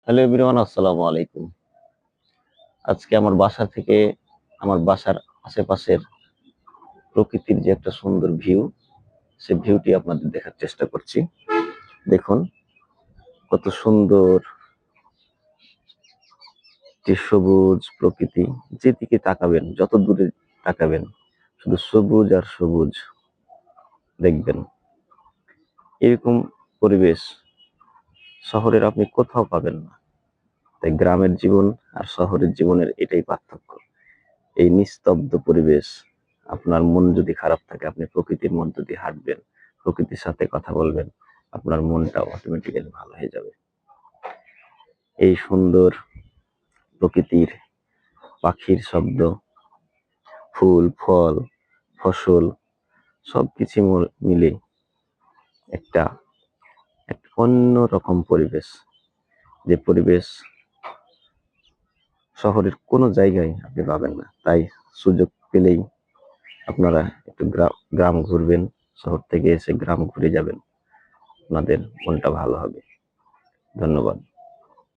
Hello everyone, আসসালামু আলাইকুম। আজকে আমার বাসা থেকে আমার বাসার আশেপাশের প্রকৃতির যে একটা সুন্দর ভিউ, সে ভিউটি আপনাদের দেখার চেষ্টা করছি। দেখুন কত সুন্দর যে সবুজ প্রকৃতি, যেদিকে তাকাবেন, যত দূরে তাকাবেন শুধু সবুজ আর সবুজ দেখবেন। এরকম পরিবেশ শহরের আপনি কোথাও পাবেন না। তাই গ্রামের জীবন আর শহরের জীবনের এটাই পার্থক্য। এই নিস্তব্ধ পরিবেশ, আপনার মন যদি খারাপ থাকে আপনি প্রকৃতির মধ্য দিয়ে হাঁটবেন, প্রকৃতির সাথে কথা বলবেন, আপনার মনটা অটোমেটিক্যালি ভালো হয়ে যাবে। এই সুন্দর প্রকৃতির পাখির শব্দ, ফুল ফল, ফসল সবকিছু মিলে একটা অন্য রকম পরিবেশ, যে পরিবেশ শহরের কোনো জায়গায় আপনি পাবেন না। তাই সুযোগ পেলেই আপনারা একটু গ্রাম ঘুরবেন, শহর থেকে এসে গ্রাম ঘুরে যাবেন, আপনাদের মনটা ভালো হবে। ধন্যবাদ।